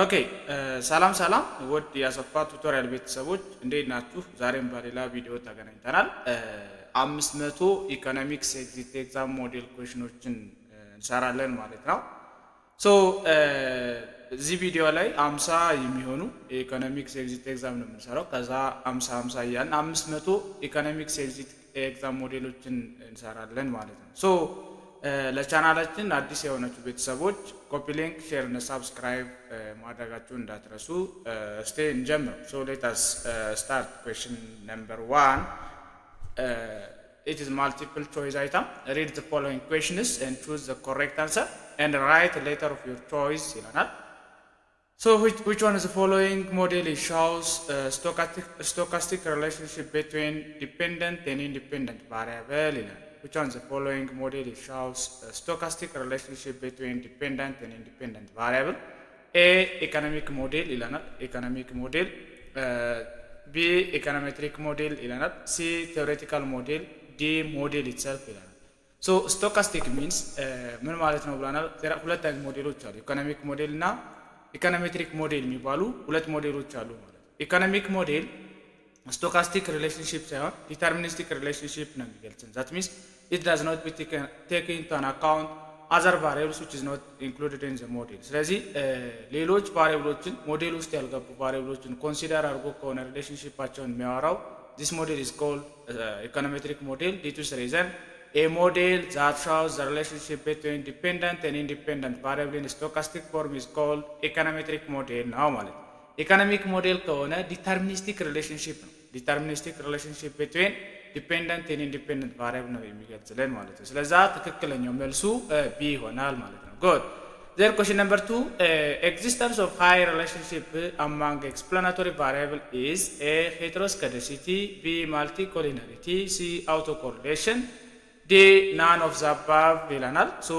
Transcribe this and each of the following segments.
ኦኬ ሰላም ሰላም ውድ የአሰፋ ቱቶሪያል ቤተሰቦች እንዴት ናችሁ? ዛሬም በሌላ ቪዲዮ ተገናኝተናል። 500 ኢኮኖሚክስ ኤግዚት ኤግዛም ሞዴል ኩዌሽኖችን እንሰራለን ማለት ነው። ሶ እዚህ ቪዲዮ ላይ 50 የሚሆኑ የኢኮኖሚክስ ኤግዚት ኤግዛም ነው የምንሰራው። ከዛ 50 እያልን 500 ኢኮኖሚክስ ኤግዚት ኤግዛም ሞዴሎችን እንሰራለን ማለት ነው። ሶ ለቻናላችን አዲስ የሆናችሁ ቤተሰቦች ኮፒ ሊንክ፣ ሼር እና ሳብስክራይብ ማድረጋችሁን እንዳትረሱ። እስቲ እንጀምር። ሶ ሌት አስ ስታርት ኩዌስችን ነምበር 1. It is multiple choice item. Read the following questions and choose the correct answer and write a letter of your choice ይላል። So which one is the following model? It shows stochastic relationship between dependent and independent variable ይላል። Which one is the following model? It shows a stochastic relationship between dependent and independent variable. A. Economic model ይላል። Economic model. B. Econometric model ይላል። C. Theoretical model. D. Model itself ይላል። So stochastic means ምን ማለት ነው ብለናል? ሁለት አይነት ሞዴሎች አሉ። ኢኮኖሚክ ሞዴል እና ኢኮኖሜትሪክ ሞዴል የሚባሉ ሁለት ሞዴሎች አሉ ማለት ነው። ኢኮኖሚክ ሞዴል stochastic relationship ሳይሆን deterministic relationship ነው የሚገልጽን። That means it does not take into an account other variables which is not included in the model. ስለዚህ ሌሎች ቫሪያብሎችን ሞዴል ውስጥ ያልገቡ ቫሪያብሎችን ኮንሲደር አድርጎ ከሆነ ሪሌሽንሺፓቸውን የሚያወራው this model is called econometric model. Due to this reason, a model that shows the relationship between dependent and independent variable in stochastic form is called econometric model ነው ማለት ነው። ኢኮኖሚክ ሞዴል ከሆነ ዲተርሚኒስቲክ ሪሌሽንሺፕ ነው። ዲተርሚኒስቲክ ሪሌሽንሺፕ ቢትዊን ዲፔንደንት ኤንድ ኢንዲፔንደንት ቫሪያብል ነው የሚገልጽልን ማለት ነው። ስለዛ ትክክለኛው መልሱ ቢ ይሆናል ማለት ነው። ጉድ ዜር ኩዌስችን ነምበር 2 ኤግዚስተንስ ኦፍ ሃይ ሪሌሽንሺፕ አማንግ ኤክስፕላናቶሪ ቫሪያብል ኢዝ ኤ ሄትሮስከደሲቲ፣ ቢ ማልቲ ኮሊነሪቲ፣ ሲ አውቶ ኮሪሌሽን፣ ዲ ናን ኦፍ ዘ አባቭ ይለናል። ሶ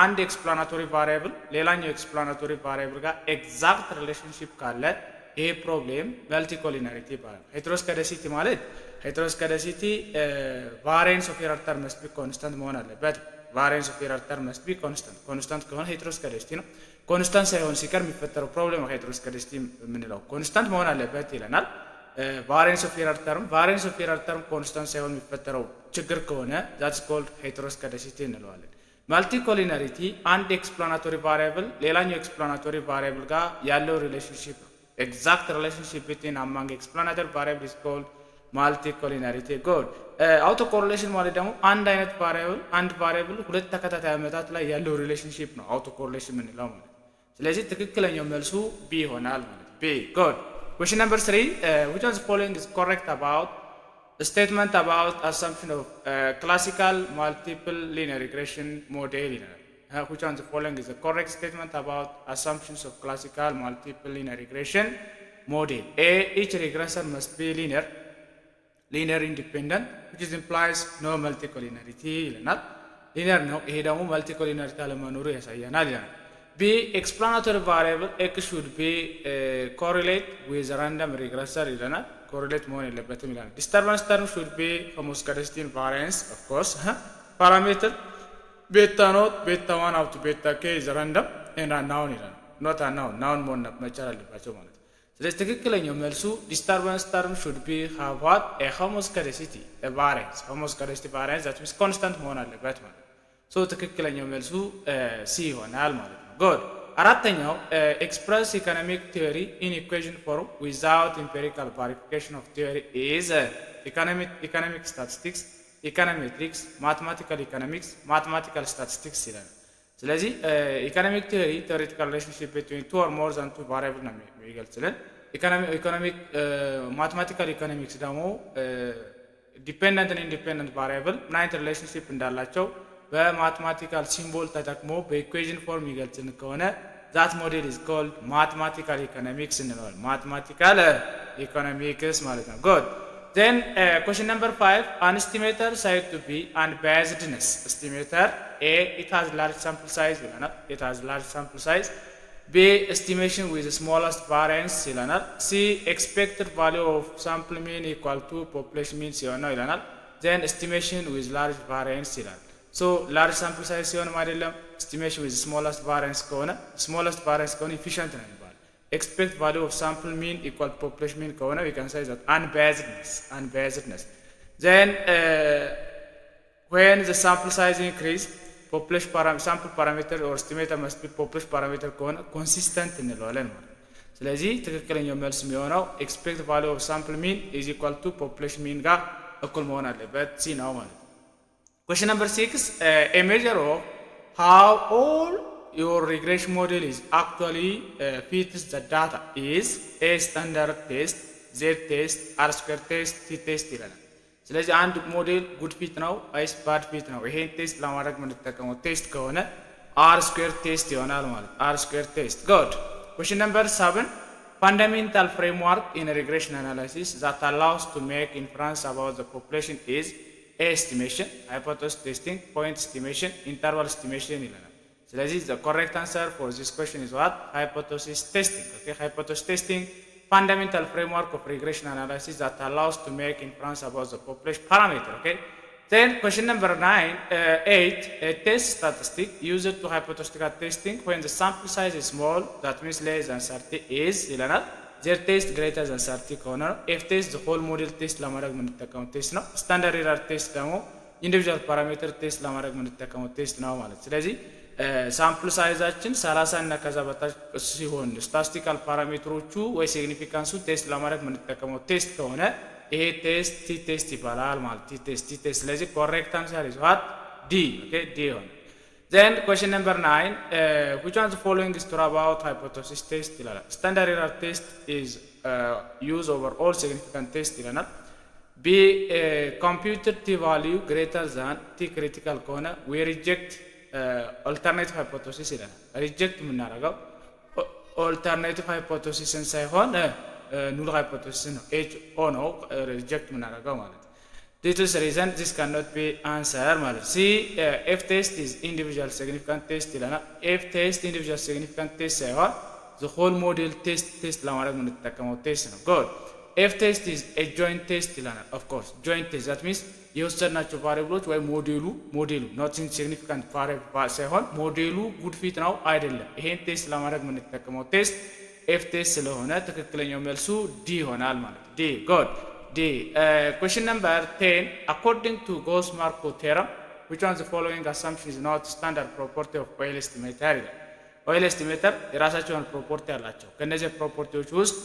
አንድ ኤክስፕላናቶሪ ቫሪያብል ሌላኛው ኤክስፕላናቶሪ ቫሪያብል ጋር ኤግዛክት ሪሌሽንሺፕ ካለ ይሄ ፕሮብሌም መልቲ ኮሊናሪቲ ይባላል። ሄትሮስከደሲቲ ማለት ሄትሮስከደሲቲ ቫሪያንስ ኦፍ ኤረር ተርም መስት ቢ ኮንስታንት መሆን አለበት። ቫሪያንስ ኦፍ ኤረር ተርም መስት ቢ ኮንስታንት። ኮንስታንት ከሆነ ሄትሮስከደሲቲ ነው። ኮንስታንት ሳይሆን ሲቀር የሚፈጠረው ፕሮብሌም ሄትሮስከደሲቲ የምንለው ኮንስታንት መሆን አለበት ይለናል። ቫሪያንስ ኦፍ ኤረር ተርም ኮንስታንት ሳይሆን የሚፈጠረው ችግር ከሆነ that's called heteroscedasity እንለዋለን። ማልቲ ኮሊናሪቲ አንድ ኤክስፕላናቶሪ ቫሪያብል ሌላኛው ኤክስፕላናቶሪ ቫሪያብል ጋር ያለው ሪሌሽንሺፕ ነው። ኤግዛክት ሪሌሽንሺፕ between among explanatory variable is called ማልቲ ኮሊናሪቲ። ጉድ አውቶ ኮሪሌሽን ማለት ደግሞ አንድ አይነት ቫሪያብል ሁለት ተከታታይ ዓመታት ላይ ያለው ሪሌሽንሺፕ ነው አውቶ ኮሪሌሽን የምንለው ማለት። ስለዚህ ትክክለኛው መልሱ ቢ ይሆናል ማለት ቢ። ጉድ question number 3 which one is following is correct about a statement about assumption of classical multiple linear regression model ይላል። which one is following is the correct statement about assumptions of classical multiple linear regression model? A. Each regressor must be linear independent, which implies no multicollinearity ይለናል። ሊኒየር ነው፣ ይሄ ደግሞ multicollinearity አለመኖሩ ያሳየናል ይላል። B. Explanatory variable X should be correlate with random regressor ይለናል። correlate መሆን የለበትም ይላል። Disturbance term should be homoscedastic invariance of course. Parameter beta naught, beta 1 up to beta k is random and unknown ይላል። not unknown noun መሆን መቻል አለባቸው ማለት ነው። ስለዚህ ትክክለኛው መልሱ disturbance term should be have what a homoscedastic variance that means constant መሆን አለበት ማለት ነው። ሶ ትክክለኛው መልሱ ሲ ይሆናል ማለት ነው። ጉድ አራተኛው express economic theory in equation form without empirical verification of theory is economic statistics, econometrics, mathematical economics, mathematical statistics ይላል። ስለዚህ economic theory theoretical relationship between two or more than two variable ነው የሚገልጽልን። economic mathematical economics ደግሞ dependent and independent variable ምን አይነት ሪሌሽንሺፕ እንዳላቸው በማትማቲካል ሲምቦል ተጠቅሞ በኢኩዌሽን ፎርም ይገልጽን ከሆነ that model is called mathematical economics እንለዋለን። mathematical economics ማለት ነው። good then question number 5 an estimator said to be unbiasedness estimator A. it has large sample size ይለናል። it has large sample size. B. estimation with the smallest variance ይለናል። C. expected value of sample mean equal to population mean ሲሆን ነው ይለናል። then estimation with large variance ይላል። ሶ ላርጅ ሳምፕል ሳይዝ ሲሆን አይደለም estimation with smallest variance ከሆነ efficient ነው የሚባለው። expect value of sample mean equal population mean ከሆነ we can say that unbiasedness. Then when the sample size increase population sample parameter or estimator must be population parameter ከሆነ consistent እንለዋለን ማለት ነው። ስለዚህ ትክክለኛው መልስ የሚሆነው expect value of sample mean is equal to population mean ጋር እኩል መሆን አለበት ሲ ነው ማለት ነው። Question number 6, a measure of how all your regression model is actually fits the data is A standard test, Z test, R square test, T test ይላል። ስለዚህ አንድ ሞዴል ጉድ ፊት ነው ወይስ ባድ ፊት ነው? ይሄን ቴስት ለማድረግ የምንጠቀመው ቴስት ከሆነ R square test ይሆናል ማለት R square test. Good. Question number 7, fundamental framework in regression analysis that allows to make inference about the population is A estimation, hypothesis testing, point estimation, interval estimation ይላል። ስለዚህ the correct answer for this question is what? Hypothesis testing. Okay, hypothesis testing, fundamental framework of regression analysis that allows to make inference about the population parameter. Okay. Then question number 8, a test statistic used to hypothetical testing when the sample size is small, that means less than 30 is ይለናል። Z test greater than 30 ከሆነ ነው። F test the whole model test ለማድረግ የምንጠቀመው ቴስት ነው። ስታንዳርድ ኤረር ቴስት ደግሞ ኢንዲቪጁዋል ፓራሜትር ቴስት ለማድረግ የምንጠቀመው ቴስት ነው ማለት። ስለዚህ ሳምፕል ሳይዛችን 30 እና ከዛ በታች ሲሆን ስታቲስቲካል ፓራሜትሮቹ ወይ ሲግኒፊካንሱ ቴስት ለማድረግ የምንጠቀመው ቴስት ከሆነ ይሄ ቴስት ቲ ቴስት ይባላል ማለት ቲ ቴስት። ስለዚህ ኮሬክት አንሰር is what? D. Okay, D ይሆናል። Then question number 9, which one of the following is true about hypothesis test ይላል። Standard error test is used over all significant test ይላል። B, computed t value greater than t critical ከሆነ we reject alternative hypothesis ይላል። reject የምናደርገው alternative hypothesis ሳይሆን null hypothesis ነው። HO ነው reject የምናደርገው ማለት ነው። This is the reason this cannot be answered ማለት ነው። C, F test is individual significant test ይላል። F test individual significant test ሳይሆን the whole model test ለማድረግ የምንጠቀመው ቴስት ነው። Good. F test is a joint test ይላል። Of course joint test that means የወሰድናቸው ቫሪያብሎች ወይ ሞዴሉ not insignificant variable ሳይሆን ሞዴሉ ጉድ ፊት ነው አይደለም። ይሄን ቴስት ለማድረግ የምንጠቀመው ቴስት F test ስለሆነ ትክክለኛው መልሱ D ይሆናል ማለት ነው። D. Good. D. Question number 10, according to Gauss-Markov theorem, which one of the following assumption is not standard property of oil estimator ይላል። ኦይል ኤስቲሜተር የራሳቸውን ፕሮፐርቲ አላቸው። ከነዚህ ፕሮፐርቲዎች ውስጥ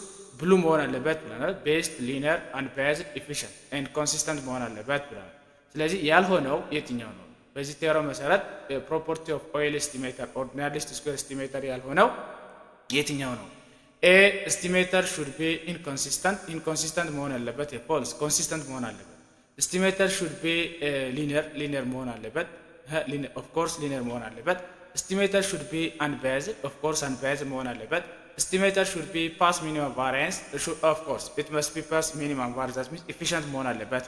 ብሉ መሆን አለበት ብለናል። ቤስት፣ ሊነር፣ አንባያዝድ፣ ኢፊሽንት ኤንድ ኮንሲስተንት መሆን አለበት ብለናል። ስለዚህ ያልሆነው የትኛው ነው? በዚህ ቴዎረም መሰረት ፕሮፐርቲ ኦፍ ኦይል ኤስቲሜተር ኦርዲናሪ ሊስት ስኩዌር ኤስቲሜተር ያልሆነው የትኛው ነው? ኤ ኤስቲሜተር ሹድ ቢ ኢንኮንሲስተንት መሆን አለበት። የፎልስ ኮንሲስተንት መሆን አለበት። ኤስቲሜተር ሹድ ቢ ሊነር መሆን አለበት። ኦፍ ኮርስ ሊነር መሆን አለበት። ኤስቲሜተር ሹድ ቢ አንባያዝድ ኦፍ ኮርስ አንባያዝድ መሆን አለበት። ኤስቲሜተር ሹድ ቢ ፓስ ሚኒመም ቫሪያንስ ኦፍ ኮርስ ኢት መስት ቢ ፓስ ሚኒመም ቫሪያንስ ዛት ሚንስ ኢፊሽንት መሆን አለበት።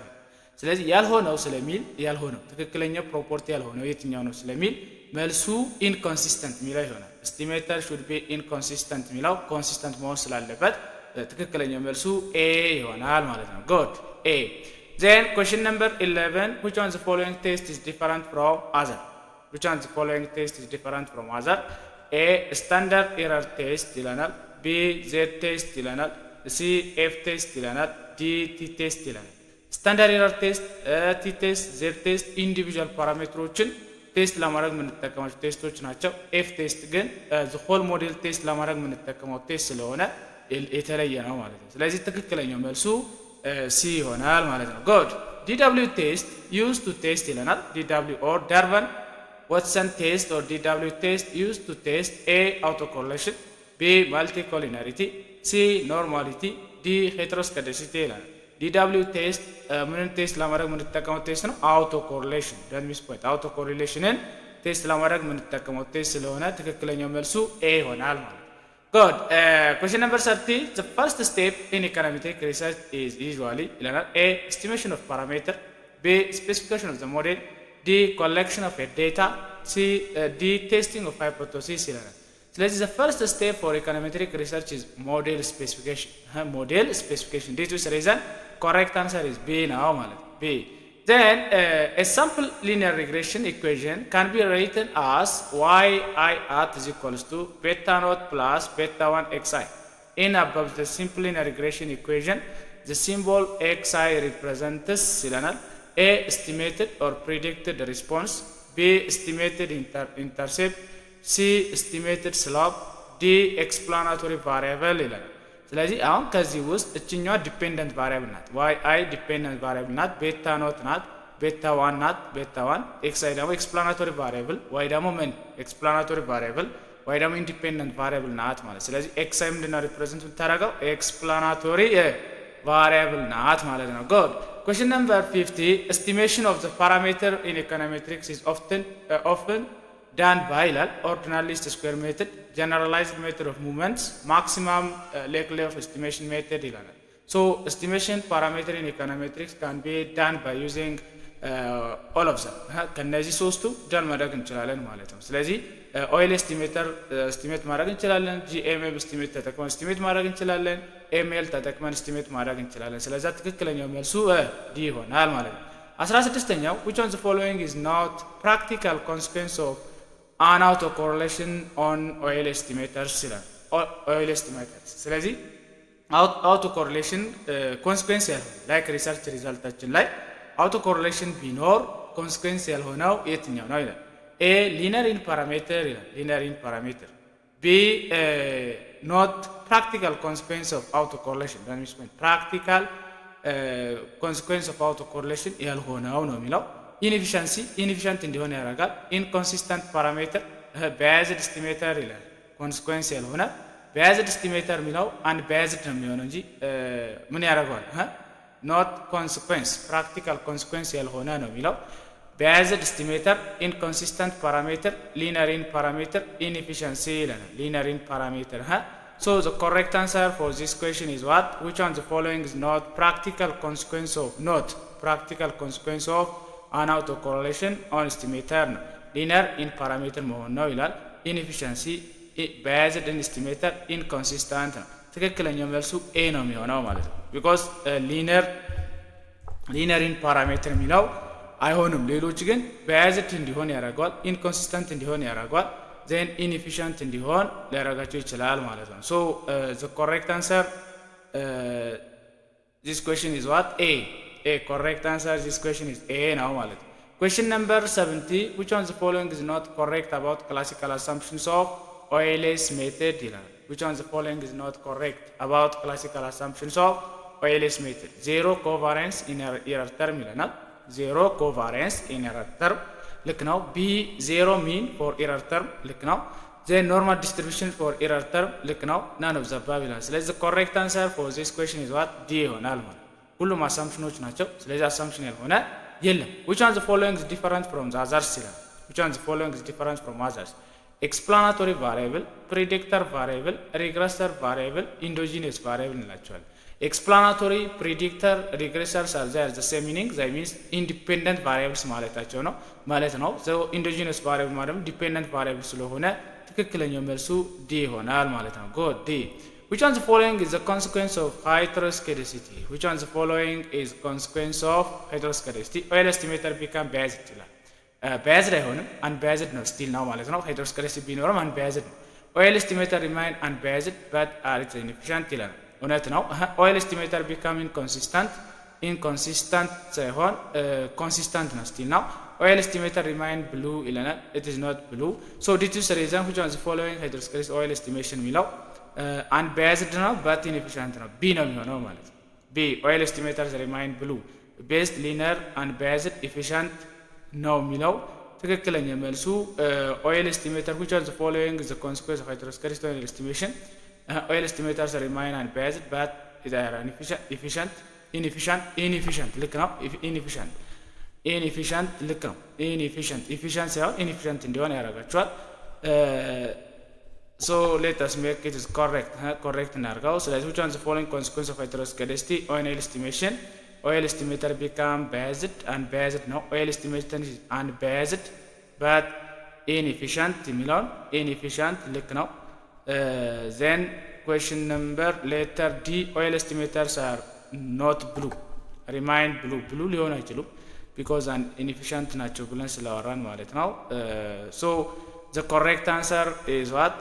ስለዚህ ያልሆነው ስለሚል ያልሆነው ትክክለኛው ፕሮፐርቲ ያልሆነው የትኛው ነው ስለሚል መልሱ ኢንኮንሲስተንት የሚለው ይሆናል። ኤስቲሜተር ሹድ ቢ ኢንኮንሲስተንት የሚለው ኮንሲስተንት መሆን ስላለበት ትክክለኛው መልሱ ኤ ይሆናል ማለት ነው። ጉድ ኤ። Then question number 11, which one of the following test is different from other? Which one of the following test is different from other? A standard error test ይለናል። B Z test ይለናል። C F test ይለናል። D T test ይለናል። ስታንዳርድ ኤረር ቴስት፣ ቲ ቴስት፣ ዜድ ቴስት ኢንዲቪጁዋል ፓራሜትሮችን ቴስት ለማድረግ የምንጠቀማቸው ቴስቶች ናቸው። ኤፍ ቴስት ግን ሆል ሞዴል ቴስት ለማድረግ የምንጠቀመው ቴስት ስለሆነ የተለየ ነው ማለት ነው። ስለዚህ ትክክለኛው መልሱ ሲ ይሆናል ማለት ነው። ጉድ ዲደብሊው ቴስት ዩዝ ቱ ቴስት ይለናል። ዲደብሊው ኦር ዳርቨን ዋትሰን ቴስት ኦር ዲደብሊው ቴስት ዩዝ ቱ ቴስት ኤ አውቶ ኮሪሌሽን፣ ቢ ማልቲኮሊናሪቲ፣ ሲ ኖርማሊቲ፣ ዲ ሄትሮስከደሲቲ ይላል። ዲደብሊው ቴስት ምንን ቴስት ለማድረግ የምንጠቀመው ቴስት ነው? አውቶ ኮሪሌሽን ዶንት ፖይንት አውቶ ኮሪሌሽንን ቴስት ለማድረግ የምንጠቀመው ቴስት ስለሆነ ትክክለኛው መልሱ ኤ ይሆናል ማለት ነው። Good. Question number 30. The first step in econometric research is usually A. Estimation of parameter, B. Specification of the model, D. Collection of data, C. D. Testing of hypothesis. So the first step for econometric research is model specification. Model specification. Due to this reason, correct answer is B now. B. Then a sample linear regression equation can be written as yi at is equals to beta naught plus beta 1 xi. in above the simple regression equation the symbol xi represents ይለናል a estimated or predicted response, b estimated intercept, c estimated slope, d explanatory variable ይላል። ስለዚህ አሁን ከዚህ ውስጥ እችኛዋ ዲፔንደንት ቫሪያብል ናት yi ዲፔንደንት ቫሪያብል ናት ቤታ ኖት ናት ቤታ 1 ናት ቤታ 1 xi ደግሞ ኤክስፕላናቶሪ ቫሪያብል y ደግሞ ምን ኤክስፕላናቶሪ ቫሪያብል y ደግሞ ኢንዲፔንደንት ቫሪያብል ናት ማለት ስለዚህ xi ምንድነው ሪፕሬዘንት የምታደርገው ኤክስፕላናቶሪ variable ናት ማለት ነው good question number 50 estimation of the parameter in econometrics is often done by ordinary least square method generalized method of movements maximum likelihood of estimation method ይላል so estimation parameter in econometrics can be done by using all of them ከነዚህ ሶስቱ ዳን ማድረግ እንችላለን ማለት ነው ስለዚህ ኦይል ኤስቲሜተር ኤስቲሜት ማድረግ እንችላለን ጂኤምኤም ኤስቲሜት ተጠቅመን ኤስቲሜት ማድረግ እንችላለን ኤምኤል ተጠቅመን ኤስቲሜት ማድረግ እንችላለን ስለዚህ ትክክለኛው መልሱ ዲ ይሆናል ማለት ነው 16ኛው which one of the following is not practical consequence of an autocorrelation on oil estimators ይላል oil estimators ስለዚህ autocorrelation consequence ያለው ላይክ ሪሰርች ሪዛልታችን ላይ autocorrelation ቢኖር consequence ያልሆነው የትኛው ነው ይላል a linear in parameter linear in parameter b not practical consequence of autocorrelation that means practical consequence of autocorrelation ያልሆነው ነው የሚለው inefficient እንዲሆን ያደርጋል inconsistent parameter biased estimator ይላል consequence ያልሆነ biased estimator የሚለው unbiased ነው የሚሆነው እንጂ ምን ያደርጋል not consequence practical consequence ያልሆነ ነው የሚለው biased estimator inconsistent parameter linear in parameter inefficiency ይላል linear in parameter so the correct answer for this question is what which one of the following is not practical consequence of an autocorrelation on estimator linear in parameter መሆን ነው ይላል inefficiency biased in estimator inconsistent ትክክለኛው መልሱ a ነው የሚሆነው ማለት ነው because linear in parameter የሚለው አይሆንም ሌሎች ግን biased እንዲሆን ያደርጋል inconsistent እንዲሆን ያደርጋል then inefficient እንዲሆን ሊያደርጋቸው ይችላል ማለት ነው so the correct answer this question is what a correct answer this question is a now ማለት ነው question number 70 which one of the following is not correct about classical assumptions of OLS method ይላል which one of the following is not correct about classical assumptions of OLS method zero covariance in error term ይለናል zero covariance in error term ልክ ነው b zero mean for error term ልክ ነው then normal distribution for error term ልክ ነው none of the above ይላል ስለዚህ the correct answer for this question is what d ይሆናል ማለት ሁሉም አሳምፕሽኖች ናቸው ስለዚህ አሳምፕሽን ያልሆነ የለም which one of the following is different from the others ይላል which one of the following is different from others explanatory variable predictor variable regressor variable endogenous variable እንላቸዋለን explanatory predictor regressors are there the same meaning that means independent variables ማለት ነው so endogenous variable ማለት dependent variable ስለሆነ ትክክለኛው መልሱ d ይሆናል ማለት ነው go d which one of the following is the consequence of heteroscedasticity which one of the following is consequence of heteroscedasticity oil estimator become biased ይላል biased አይሆንም unbiased ነው still ነው ማለት ነው heteroscedasticity ቢኖርም unbiased ነው oil estimator remain unbiased but are inefficient ይላል እውነት ነው oil estimator become inconsistent ሳይሆን consistent ነው still ነው oil estimator remain blue ይለናል it is not blue so due to this reason which one of the following heteroscedastic oil estimation የሚለው unbiased ነው but inefficient ነው b ነው የሚሆነው ማለት ነው b oil estimators remain blue based linear unbiased efficient ነው የሚለው ትክክለኛ መልሱ oil estimator which one of the following is the consequence of heteroscedastic oil estimation oil estimators remain unbiased but they are inefficient ልክ ነው inefficient ልክ ነው efficient ሳይሆን inefficient እንዲሆን ያደርጋቸዋል so let us make it is correct እናድርገው ስለዚህ which one of the following consequence of heteroscedasticity oil estimation oil estimator become unbiased ነው oil estimator is unbiased but inefficient የሚለውን inefficient ልክ ነው then question number letter d oil estimators are not blue remain blue ሊሆን አይችሉም because inefficient ናቸው ብለን ስለወራን ማለት ነው so the correct answer is what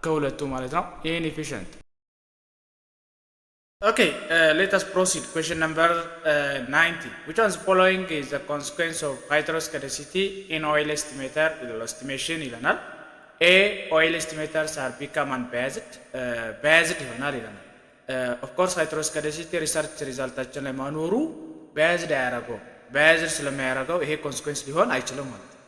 ከሁለቱ ማለት ነው inefficient Okay, let us proceed. Question number 90. Which one of the following is the consequence of heteroscedasticity in oil estimator estimation? ይለናል። A. Oil estimators are become unbiased. Biased ይሆናል ይለናል። Of course heteroscedasticity research ሪዛልታችን ላይ ማኖሩ biased አያረገው። biased ስለማያረገው ይሄ consequence ሊሆን አይችልም ማለት ነው።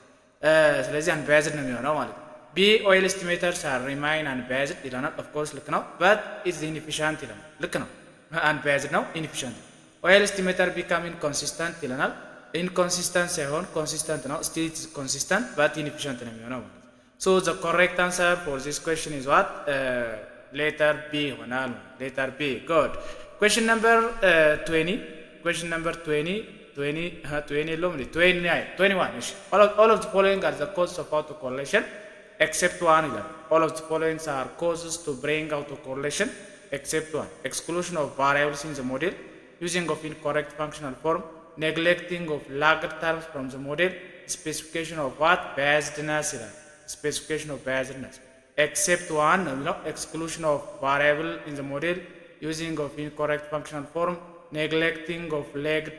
ስለዚህ unbiased ነው የሚሆነው ማለት ነው። B. Oil estimators are remain unbiased ይለናል። Of course ልክ ነው። But is inefficient ይለናል። ልክ ነው። unbiased ነው inefficient oil estimator become inconsistent ይለናል inconsistent ሳይሆን consistent ነው still it is consistent but inefficient ነው የሚሆነው so the correct answer for this question is what letter B ይሆናል letter B good question number 20 question number 21 all of the following are the causes of autocorrelation except one ይላል all of the following are causes to bring autocorrelation except one exclusion of variables in the model using of incorrect functional form neglecting of lagged terms from the model specification of what biasedness specification of biasedness except one exclusion of variable in the model using of incorrect functional form neglecting of lagged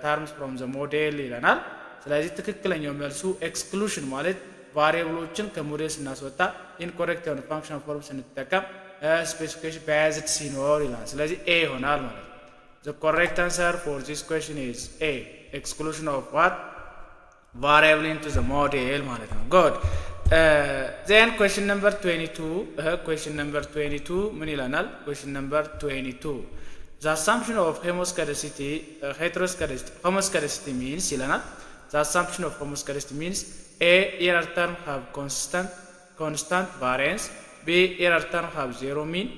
terms from the model ይለናል ስለዚህ ትክክለኛው መልሱ exclusion ማለት ቫሪያብሎችን ከሞዴል ስናስወጣ incorrect የሆነ functional form ስንጠቀም specification biased ሲኖር ይላል ስለዚህ A ይሆናል ማለት ነው the correct answer for this question is A exclusion of what variable into the model ማለት ነው good then question number 22 ምን ይላናል question number 22 the assumption of homoscedasticity homoscedasticity means ይላናል the assumption of homoscedasticity means A error term have constant variance B. Error term have zero mean.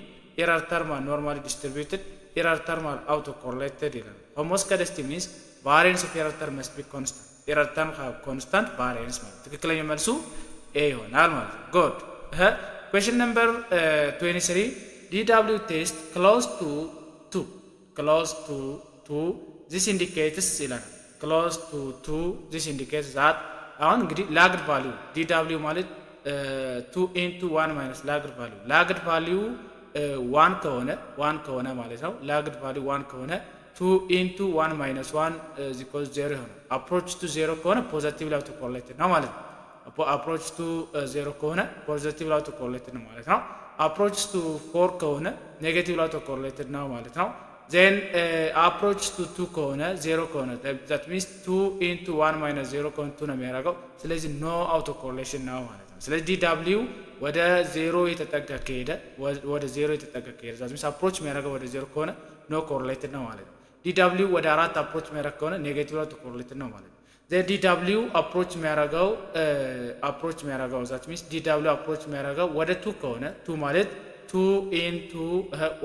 Error term are normally distributed. Error term are autocorrelated. Homoscedasticity means variance of error term must be constant. Error term have constant variance. ትክክለኛው መልሱ A ይሆናል ማለት ነው good question number 23 DW test close to 2 this indicates ይላል close to 2 this indicates that አሁን እንግዲህ lagged value DW ማለት 2 into 1 minus lagged value 1 ከሆነ ማለት ነው lagged value 1 ከሆነ 2 into 1 minus 1 is equals 0 ይሆናል approach to 0 ከሆነ positively autocorrelated ነው ማለት ነው approach to 0 ከሆነ positively autocorrelated ነው ማለት ነው approach to 4 ከሆነ negatively autocorrelated ነው ማለት ነው then approach to 2 ከሆነ 0 ከሆነ that means 2 into 1 minus 0 ከሆነ 2 ነው የሚያደርገው ስለዚህ no autocorrelation ነው ማለት ነው ስለዚህ DW ወደ 0 የተጠጋ ከሄደ ወደ 0 የተጠጋ ከሄደ that means approach የሚያደርገው ወደ 0 ከሆነ no correlated ነው ማለት ነው DW ወደ 4 approach የሚያደርግ ከሆነ negative autocorrelated ነው ማለት ነው then DW approach የሚያደርገው that means DW approach የሚያደርገው ወደ 2 ከሆነ 2 ማለት 2 into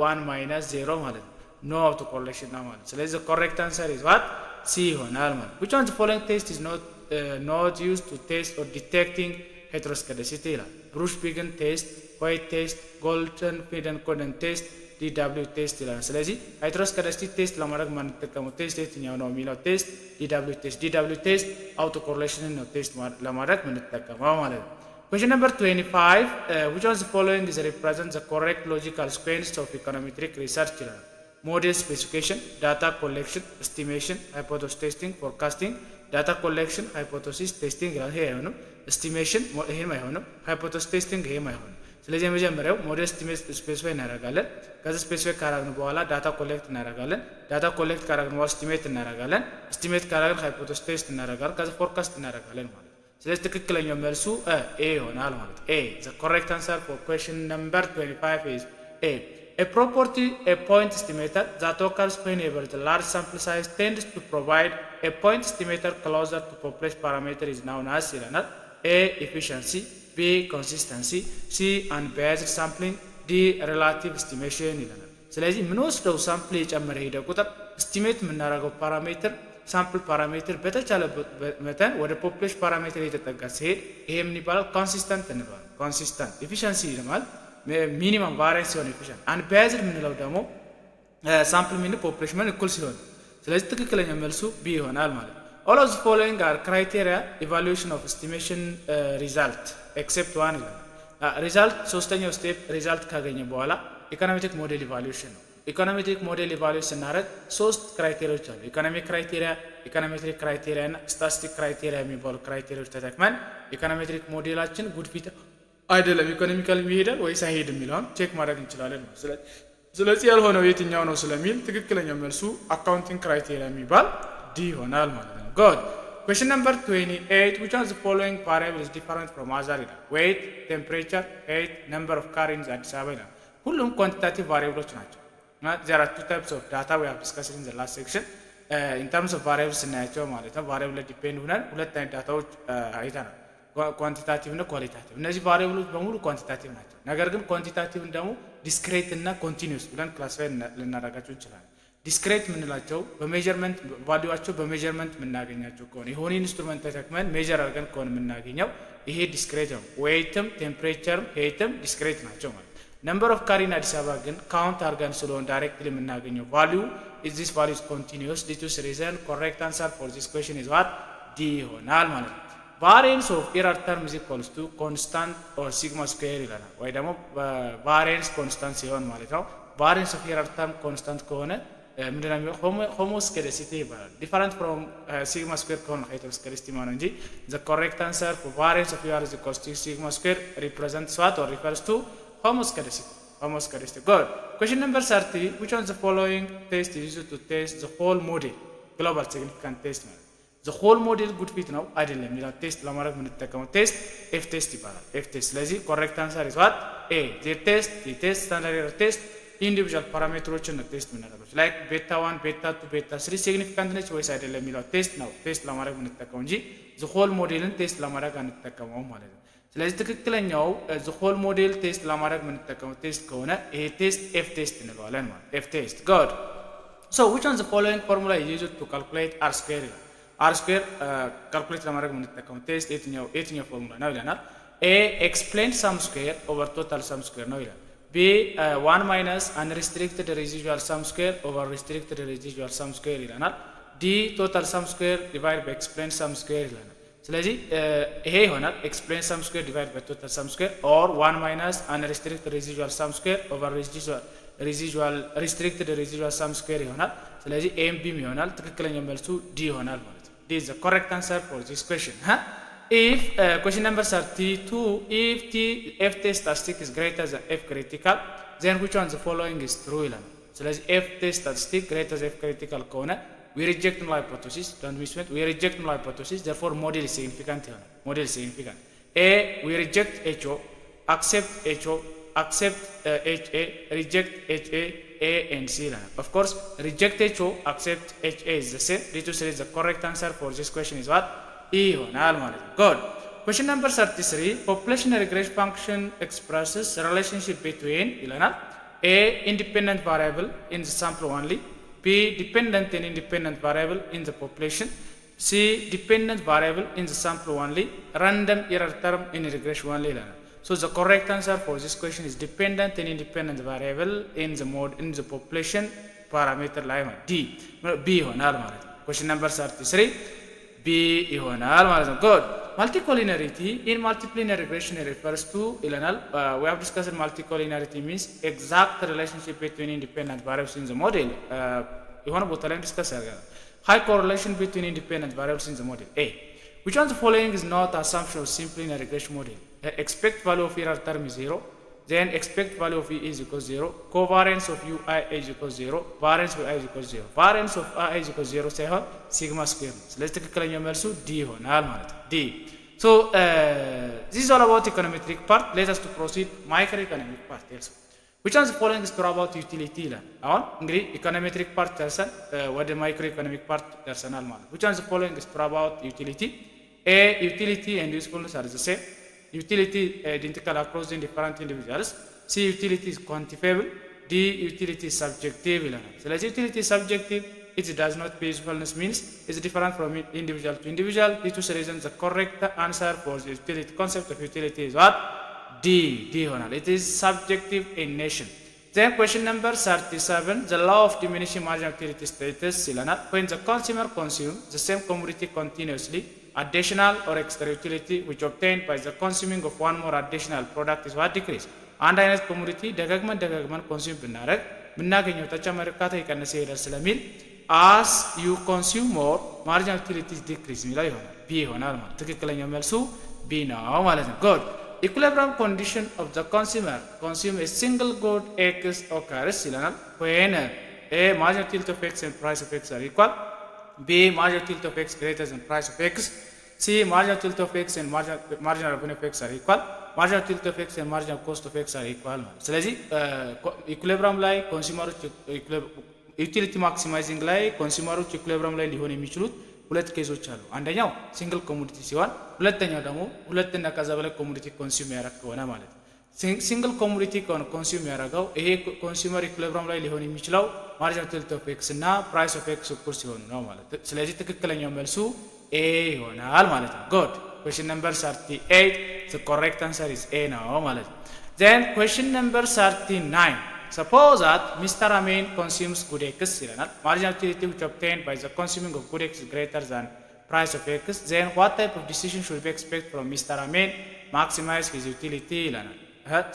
1 minus 0 ማለት ነው no autocorrelation ነው ማለት ስለዚህ the correct answer is what C ይሆናል ማለት which one of the following test is not used to test or detecting heteroscedasticity ይላል Bruch-Begen test White test Golden Frieden-Coden test DW test ይላል ስለዚህ heteroscedasticity test ለማድረግ ማንጠቀመው ቴስት የትኛው ነው የሚለው ቴስት DW test autocorrelation ነው ቴስት ለማድረግ ምንጠቀመው ማለት ነው question number 25 which one of the following is represent the correct logical sequence of econometric research ይላል model specification data collection estimation hypothesis testing forecasting data collection hypothesis testing ይላል ይሄ አይሆንም estimation ይሄም አይሆንም hypothesis testing ይሄም አይሆንም ስለዚህ የመጀመሪያው ሞዴል ስፔሲፋይ እናደርጋለን ከዛ ስፔሲፋይ ካደረግን በኋላ ዳታ ኮሌክት እናደርጋለን ዳታ ኮሌክት ካደረግን በኋላ ስቲሜት እናደርጋለን ስቲሜት ካደረግን ሃይፖቴሲስ ቴስት እናደርጋለን ከዛ ፎርካስት እናደርጋለን ማለት ስለዚህ ትክክለኛው መልሱ A ይሆናል ማለት A the correct answer for question number 25 is A property a point estimator that occurs whenever the large sample size tends to provide a point estimator closer to population parameter is known as ይላል A efficiency B consistency C unbiased sampling D relative estimation ይላል ስለዚህ ምንወስደው ሳምፕል የጨመረ ሄደ ቁጥር estimate የምናደርገው ፓራሜትር ሳምፕል ፓራሜትር በተቻለ መጠን ወደ ፖፑሌሽን ፓራሜትር የተጠጋ ሲሄድ ይሄ ምን ይባላል ኮንሲስተንት እንባል ኮንሲስተንት ኤፊሺየንሲ ይላል ሚኒመም ቫሪያንስ ሲሆን ኤፊሺየንት አንባያዝድ የምንለው ደግሞ ሳምፕል ሚን ፖፑሌሽን ምን እኩል ሲሆን ስለዚህ ትክክለኛ መልሱ B ይሆናል ማለት all of the following are criteria evaluation of estimation result except one ይላል ሪዛልት ሶስተኛው ስቴፕ ሪዛልት ካገኘ በኋላ ኢኮኖሜትሪክ ሞዴል ኢቫሉዌሽን ነው ኢኮኖሜትሪክ ሞዴል ኢቫሉዌት ስናደርግ ሶስት ክራይቴሪያዎች አሉ። ኢኮኖሚክ ክራይቴሪያ፣ ኢኮኖሜትሪክ ክራይቴሪያ እና ስታቲስቲክ ክራይቴሪያ የሚባሉ ክራይቴሪያዎች ተጠቅመን ኢኮኖሜትሪክ ሞዴላችን ጉድ ፊት አይደለም ኢኮኖሚካል ይሄዳል ወይስ አይሄድም የሚለውን ቼክ ማድረግ እንችላለን ነው። ስለዚህ ያልሆነው የትኛው ነው ስለሚል ትክክለኛው መልሱ አካውንቲንግ ክራይቴሪያ የሚባል ዲ ይሆናል ማለት ነው። ጉድ Question number 28, which of the following variable is different from other ይላል። weight, temperature, height, number of car in አዲስ አበባ ይላል። ሁሉም ኳንቲታቲቭ ቫሪያብሎች ናቸው። there are two types of data we have discussed in the last section. in terms of variables ስናያቸው ማለት ነው ቫሪያብል ላይ ዲፔንድ ሆነን ሁለት አይነት ዳታዎች አይተናል። ኳንቲታቲቭ እና ኳሊታቲቭ። እነዚህ ቫሪያብሎች በሙሉ ኳንቲታቲቭ ናቸው። ነገር ግን ኳንቲታቲቭን ደግሞ ዲስክሬት እና ኮንቲኒዩስ ብለን ክላሲፋይ ልናደርጋቸው እንችላለን። ዲስክሬት የምንላቸው በሜጀርመንት ቫልዩዋቸው በሜጀርመንት የምናገኛቸው ከሆነ የሆነ ኢንስትሩመንት ተጠቅመን ሜጀር አድርገን ከሆነ የምናገኘው ይሄ ዲስክሬት ነው። ዌይትም ቴምፕሬቸርም ሄይትም ዲስክሬት ናቸው ማለት። ነምበር ኦፍ ካሪ in አዲስ አበባ ግን ካውንት አድርገን ስለሆነ ዳይሬክትሊ የምናገኘው ቫልዩ is this value is continuous due to reason. correct answer for this question is what? D ይሆናል ማለት ነው። variance of error term is equals to constant or sigma square ይላል። ወይ ደግሞ variance constant ሲሆን ማለት ነው variance of error term constant ከሆነ ምንድነው የሚሆነው? ሆሞስኬደሲቲ ይባላል። ዲፈረንት ፍሮም ሲግማ ስኩዌር ከሆነ ሄተሮስኬደሲቲ ማለት እንጂ the correct answer for variance of error is equals to sigma square represents what or refers to homoskedasticity. Good. Question number 30, which one of the following test is used to test the whole model? global significant test ማለት the whole model good fit ነው አይደለም የሚለው ቴስት ለማድረግ የምንጠቀመው ቴስት ኤፍ ቴስት ይባላል። ኤፍ ቴስት። ስለዚህ correct answer is what? A. the test standard error test ኢንዲቪጁዋል ፓራሜትሮችን ነው ቴስት የምናደርገው። ላይክ ቤታ 1 ቤታ 2 ቤታ 3 ሲግኒፊካንት ነች ወይስ አይደለም የሚለው ቴስት ነው ቴስት ለማድረግ የምንጠቀመው እንጂ the whole ሞዴልን ቴስት ለማድረግ አንጠቀመው ማለት ነው። ስለዚህ ትክክለኛው the whole ሞዴል ቴስት ለማድረግ የምንጠቀመው ቴስት ከሆነ ይሄ ቴስት ኤፍ ቴስት እንለዋለን ማለት ኤፍ ቴስት። good. so which one the following formula is used to calculate r square? r square ካልኩሌት ለማድረግ የምንጠቀመው ቴስት የትኛው ፎርሙላ ነው ይለናል። a explain sum square over total sum square ነው ይላል። B 1 minus unrestricted residual sum square over restricted residual sum square ይለናል። D total sum square divided by explain sum square ይለናል። ስለዚህ ይሄ ይሆናል explain sum square divided by total sum square or 1 minus unrestricted residual sum square over restricted residual sum square ይሆናል። ስለዚህ A and B ይሆናል። ትክክለኛው መልሱ D ይሆናል ማለት ነው። D is the correct answer for this question. If question number 32, if f test statistic is greater than f critical, then which one the following is true ይላል። ስለዚህ f test statistic greater than f critical ከሆነ we reject null hypothesis, don't miss it, we reject null hypothesis, therefore model is significant ይሆናል። model is significant. A, we reject HO, accept HO, accept HA, reject HA, A and C ይላል። of course reject HO, accept HA is the same. This is the correct answer for this question is what? E ይሆናል ማለት ነው። good. question number 33, population regression function expresses relationship between ይለናል። A independent variable in the sample only, B dependent and independent variable in the population, C dependent variable in the sample only, random error term in regression only ይለናል። so the correct answer for this question is dependent and independent variable in the population parameter ላይ ማለት B ይሆናል ማለት ነው። question number 33 B ይሆናል ማለት ነው። good. multicollinearity in multilinear regression refers to ይለናል። we have discussed multicollinearity means exact relationship between independent variables in the model የሆነ ቦታ ላይ ዲስከስ ያደርጋል። high correlation between independent variables in the model. A, which one of the following is not assumption of simple linear regression model? expect value of error term is 0, then expect value of E is equals 0, covariance of UI is equals 0, variance of I is equals 0. variance of I is equals 0 ሳይሆን ሲግማ ስኩዌር ነው። ስለዚህ ትክክለኛው መልሱ D ይሆናል ማለት ነው። D. so this is all about econometric part. let us to proceed microeconomic part also. which one of the following is true about utility ይላል። አሁን እንግዲህ econometric part ደርሰን ወደ microeconomic part ደርሰናል ማለት ነው። which one of the following is true about utility? A, utility and usefulness are the same. utility identical across the different individuals. C, utility is quantifiable. D, utility is subjective ይለናል። ስለዚህ utility is subjective, it does not pay usefulness means it's different from individual to individual. Due to reasons the correct answer for the utility concept of utility is what? D ይሆናል። it is subjective in nature. then question number 37, the law of diminishing marginal utility status ይለናል። when the consumer consumes the same commodity continuously, additional or extra utility which obtained by the consuming of one more additional product is what? decrease. አንድ አይነት ኮሞዲቲ ደጋግመን ኮንሱም ብናደርግ ምናገኘው ተጨማሪ እርካታ እየቀነሰ ይሄዳል ስለሚል as you consume more marginal utilities decrease ሚለው ይሆናል ቢ ይሆናል ማለት ትክክለኛው መልሱ ቢ ነው ማለት ነው good equilibrium condition of the consumer consume a single good x occurs ይለናል when a marginal utility of x and price of x are equal b marginal utility of x greater than price of x c marginal utility of x and marginal revenue of x are equal marginal utility of x and marginal cost of x are equal ማለት ስለዚህ ኢኩሊብሪየም ላይ ኮንሱመሮች ዩቲሊቲ ማክሲማይዚንግ ላይ ኮንሱመሮች ኢኩሊብሪየም ላይ ሊሆን የሚችሉት ሁለት ኬዞች አሉ አንደኛው ሲንግል ኮሞዲቲ ሲሆን ሁለተኛው ደግሞ ሁለትና ከዛ በላይ ኮሞዲቲ ኮንሱም ያደርግ ከሆነ ማለት ነው ሲንግል ኮሞዲቲ ኮንሱም ያደርገው ይሄ ኮንሱመር ኢኩሊብሪየም ላይ ሊሆን የሚችለው ማርጂናል ዩቲሊቲ ኦፍ ኤክስ እና ፕራይስ ኦፍ ኤክስ እኩል ሲሆኑ ነው ማለት ስለዚህ ትክክለኛው መልሱ ኤ ይሆናል ማለት ነው good question number 38 the correct answer is A now ማለት ነው then question number 39 suppose that Mr. Amin consumes good x ይለናል marginal utility which obtained by the consuming of good x is greater than price of x then what type of decision should we expect from Mr. Amin maximize his utility ይለናል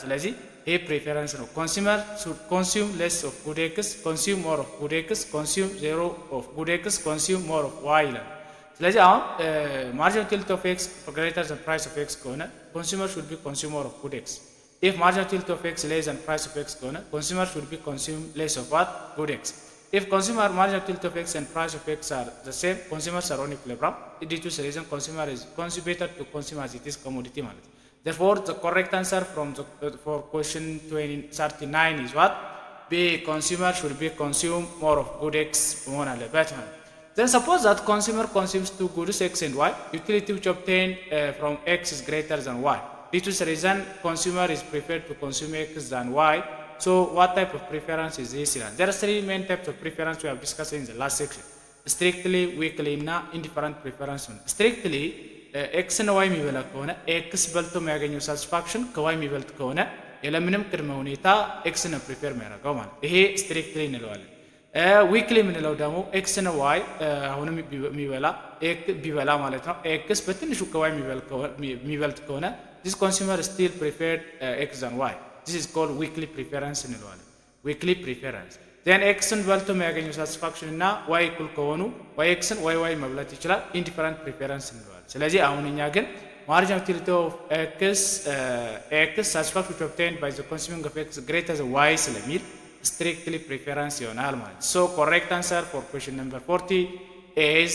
ስለዚህ ይሄ ፕሪፈረንስ ነው consumer should consume less of good x consume more of good x consume zero of good x consume more of y ይለናል ስለዚህ አሁን marginal utility of x greater than price of x ከሆነ consumer should be consumer of good x if marginal utility of x less than price of x ከሆነ consumer should be consume less of what good x if consumer marginal utility of x and price of x are the same consumers are on equilibrium due to this reason consumer is better to consume as it is commodity ማለት therefore the correct answer from the for question 39 is what b consumer should be consume more of good x መሆን አለበት ማለት then suppose that consumer consumes two goods x and y utility which obtained from x is greater than y due to this reason consumer is preferred to consume x than y so what type of preference is this there are three main types of preference we have discussed in the last section strictly weakly እና indifferent preference strictly x እና y የሚበላ ከሆነ x በልቶ የሚያገኘው satisfaction ከy የሚበልጥ ከሆነ የለምንም ቅድመ ሁኔታ x ነው ፕሪፈር የሚያደርገው ማለት ይሄ strictly እንለዋለን weekly የምንለው ደግሞ x እና y አሁንም ቢበላ ማለት ነው x በትንሹ ከy የሚበልጥ ከሆነ this consumer still preferred x than y this is called weekly preference እንለዋለን weekly preference then x ን በልቶ የሚያገኘው satisfaction እና y እኩል ከሆኑ x ን y መብላት ይችላል indifferent preference እንለዋለን ስለዚህ አሁን እኛ ግን marginal utility of x satisfaction obtained by the consuming of x greater than y ስለሚል strictly preference ይሆናል ማለት so correct answer for question number 40 is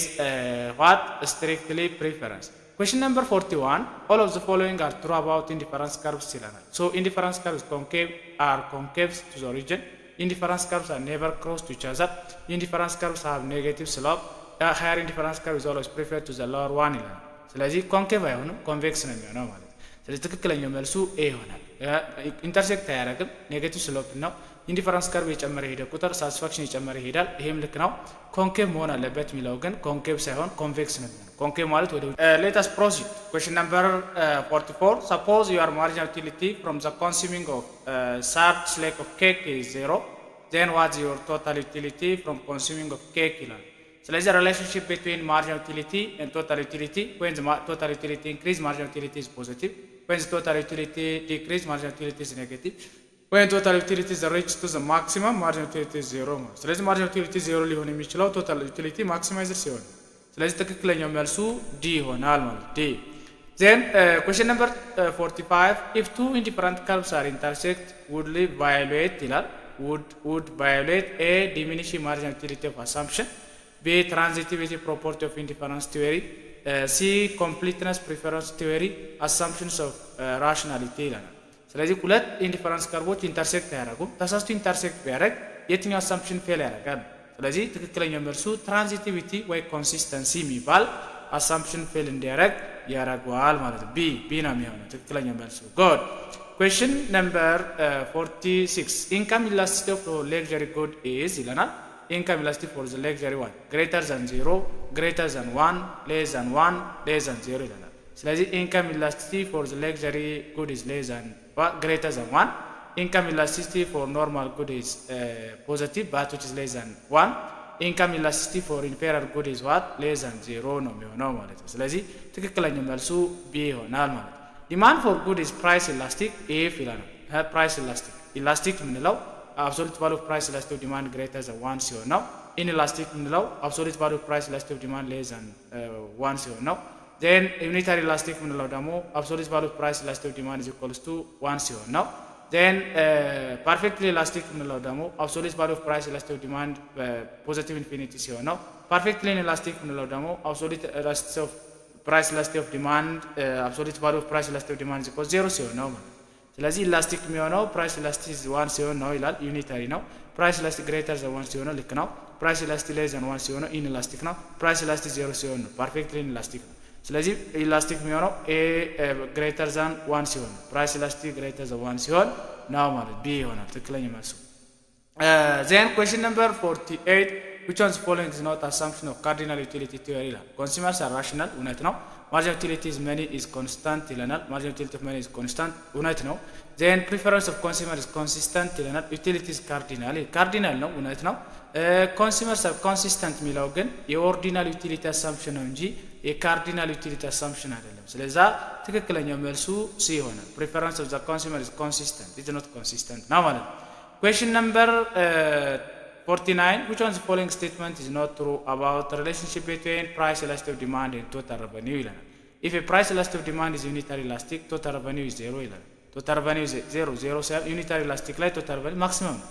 what strictly preference question number 41 all of the following are true about indifference curves ይላል so indifference curves are concave to the origin indifference curves are never close to each other indifference curves have negative slope higher indifference curve is always preferred to the lower one ይላል ስለዚህ concave አይሆንም convex ነው የሚሆነው ማለት ስለዚህ ትክክለኛው መልሱ A ይሆናል ኢንተርሴክት አያደርግም ኔጌቲቭ ስሎፕ ነው ኢንዲፈረንስ ከርቭ የጨመረ ሄደ ቁጥር ሳቲስፋክሽን የጨመረ ይሄዳል ይሄም ልክ ነው ኮንኬቭ መሆን አለበት ሚለው ግን ኮንኬቭ ሳይሆን ኮንቬክስ ነው ኮንኬቭ ማለት ወደ let us proceed question number 44 suppose your marginal utility from the consuming of third slab of cake is 0 then what's your total utility from consuming of cake ይላል ስለዚህ relationship between marginal utility and total utility when the total utility increase marginal utility is positive when the total utility decrease marginal utility is negative when total utility is reached to the maximum marginal utility is 0 ስለዚህ marginal utility 0 ሊሆን የሚችለው total utility maximizer ሲሆን ስለዚህ ትክክለኛው መልሱ D ይሆናል ማለት D then question number 45 if two indifferent curves are intersect would violate ይላል would violate a diminishing marginal utility of assumption B transitivity property of indifference theory C completeness preference theory assumptions of rationality ይላል ስለዚህ ሁለት ኢንዲፈረንስ ከርቮች ኢንተርሴክት ያደርጉ ተሳስቶ ኢንተርሴክት ቢያደርግ የትኛው አሳምፕሽን ፌል ያደርጋል ስለዚህ ትክክለኛው መልሱ ትራንዚቲቪቲ ወይ ኮንሲስተንሲ የሚባል አሳምፕሽን ፌል እንዲያደርግ ያደርጋል ማለት ነው ቢ ነው የሚሆነው ትክክለኛው መልሱ good question number 46 income elasticity of luxury good is ይለናል income elasticity for the luxury one greater than 0 greater than 1 less than 1 less than 0 ይለናል ስለዚህ income elasticity for the luxury good is less than greater than 1 income elasticity for normal good is positive but which is less than 1 income elasticity for inferior good is what less than 0 ነው የሚሆነው ማለት ነው ስለዚህ ትክክለኛው መልሱ B ይሆናል ማለት ነው demand for good is price elastic if ይላል price elastic ምንለው absolute value of price elasticity of demand greater than 1 ሲሆን ነው። inelastic ምንለው absolute value of price elasticity of demand less than 1 ሲሆን ነው። then unitary elastic ምንለው ደግሞ absolute value of price elasticity of demand is equals to 1 ሲሆን ነው። then perfectly elastic ምንለው ደግሞ absolute value of price elasticity of demand positive infinity ሲሆን ነው። perfectly inelastic ምንለው ደግሞ absolute elasticity of price elasticity of demand absolute value of price elasticity of demand is equals 0 ሲሆን ነው። ስለዚህ ኢላስቲክ የሚሆነው ፕራይስ ኢላስቲክ 1 ሲሆን ነው ይላል። ዩኒታሪ ነው። ፕራይስ ኢላስቲክ ግሬተር ዘን 1 ሲሆን ልክ ነው። ፕራይስ ኢላስቲክ ሌስ ዘን 1 ሲሆን ኢንኢላስቲክ ነው። ፕራይስ ኢላስቲክ 0 ሲሆን ነው ፐርፌክትሊ ኢንኢላስቲክ ነው። ስለዚህ ኢላስቲክ የሚሆነው ኤ ግሬተር ዘን 1 ሲሆን ነው። ፕራይስ ኢላስቲክ ግሬተር ዘን 1 ሲሆን ነው ማለት ቢ ይሆናል ትክክለኛ መልሱ። then question number 48 which one's following is not assumption of cardinal utility theory ይላል። consumers are rational እውነት ነው። marginal utility is money is constant ይለናል። marginal utility of money is constant እውነት ነው። then preference of consumer is consistent ይለናል። utility is cardinal ነው እውነት ነው። consumers are consistent የሚለው ግን የኦርዲናል ዩቲሊቲ አሳምፕሽን ነው እንጂ የካርዲናል ዩቲሊቲ አሳምፕሽን አይደለም። ስለዚህ ትክክለኛው መልሱ ሲ ይሆናል። preference of the consumer is consistent is not consistent ነው ማለት ነው። question number 49 which one of the following statement is not true about the relationship between price elasticity of demand and total revenue ይላል። if a price elasticity of demand is unitary elastic total revenue is 0 ይላል። total revenue is 0 ሳይሆን unitary elastic ላይ total revenue maximum ነው።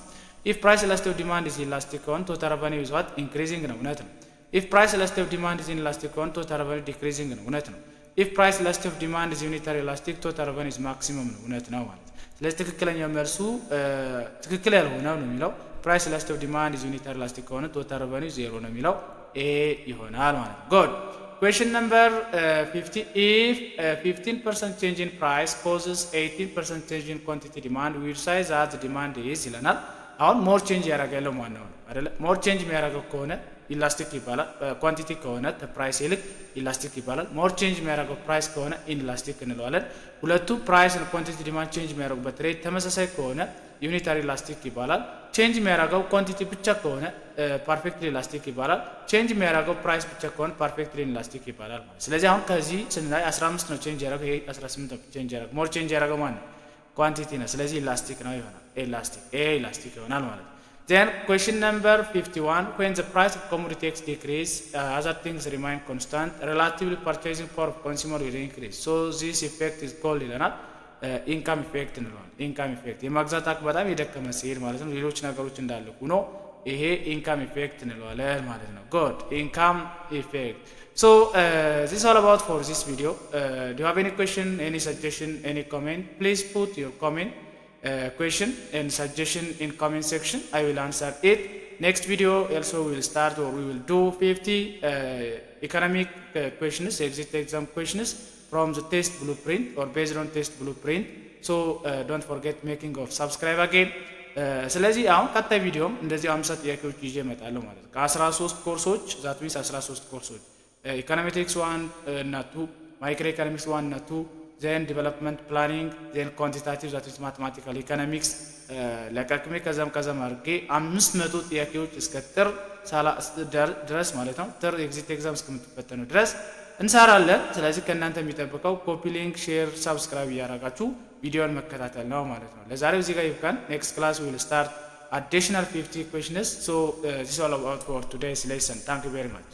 if price elasticity of demand is elastic on total revenue is what increasing ነው እውነት ነው። if price elasticity of demand is inelastic on total revenue decreasing ነው እውነት ነው። if price elasticity of demand is unitary elastic total revenue is maximum ነው እውነት ነው ማለት። ስለዚህ ትክክለኛው መልሱ ትክክል ያልሆነው ነው የሚለው price elasticity of demand is unitary elastic ከሆነ total revenue 0 ነው የሚለው ኤ ይሆናል ማለት ነው። good question number 50 if 15% change in price causes 18% change in quantity demand which size as the demand is ይለናል። አሁን ሞር ቼንጅ ያደርጋለው ማን ነው አይደለ? ሞር ቼንጅ የሚያደርገው ከሆነ ኢላስቲክ ይባላል። ኳንቲቲ ከሆነ ከፕራይስ ይልቅ ኢላስቲክ ይባላል። ሞር ቼንጅ የሚያደርገው ፕራይስ ከሆነ ኢንላስቲክ እንለዋለን። ሁለቱ ፕራይስ እና ኳንቲቲ ዲማንድ ቼንጅ የሚያደርጉበት ሬት ተመሳሳይ ከሆነ ዩኒታሪ ኢላስቲክ ይባላል። ቼንጅ የሚያደርገው ኳንቲቲ ብቻ ከሆነ ፐርፌክትሊ ኢላስቲክ ይባላል። ቼንጅ የሚያደርገው ፕራይስ ብቻ ከሆነ ፐርፌክትሊ ኢላስቲክ ይባላል ማለት። ስለዚህ አሁን ከዚህ ስናይ 15 ነው ቼንጅ ያደረገው፣ ይሄ 18 ነው ቼንጅ ያደረገው። ሞር ቼንጅ ያደረገው ማን ነው? ኳንቲቲ ነው። ስለዚህ ኢላስቲክ ነው ይሆናል። ኢላስቲክ ይሆናል ማለት ነው። then question number 51 when the price of commodity X decrease other things remain constant relatively purchasing power of consumer will increase so this effect is called ይለናል ኢንካም ኢፌክት እንለዋለን። ኢንካም ኢፌክት የማግዛት አቅም በጣም የደከመ ሲሄድ ማለት ነው። ሌሎች ነገሮች እንዳለ ሆኖ ይሄ ኢንካም ኢፌክት እንለዋለን ማለት ነው። good income effect. So this is all about for this video. Do you have any question, any suggestion, any comment? Please put your comment question and suggestion in comment section. I will answer it. Next video also we will start or we will do 50 economic questions, exit exam questions from the test blueprint or based on test blueprint. So don't forget making of subscribe again. ስለዚህ አሁን ቀጣይ ቪዲዮም እንደዚህ 50 ጥያቄዎች ይዤ እመጣለሁ ማለት ነው። ከ13 ኮርሶች ዛት ዊስ 13 ኮርሶች ኢኮኖሜትሪክስ 1 እና 2 ማይክሮ ኢኮኖሚክስ 1 እና 2 then development planning then quantitative that is mathematical economics ለቀቅሜ ከዛም አድርጌ 500 ጥያቄዎች እስከ ጥር ድረስ ማለት ነው። ጥር ኤግዚት ኤግዛም እስከምትፈተኑ ድረስ እንሰራለን። ስለዚህ ከእናንተ የሚጠብቀው ኮፒ ሊንክ፣ ሼር፣ ሰብስክራይብ እያደረጋችሁ ቪዲዮን መከታተል ነው ማለት ነው። ለዛሬው እዚህ ጋር ይብቃን። next class we will start additional 50 questions. So this is all about for today's lesson. Thank you very much.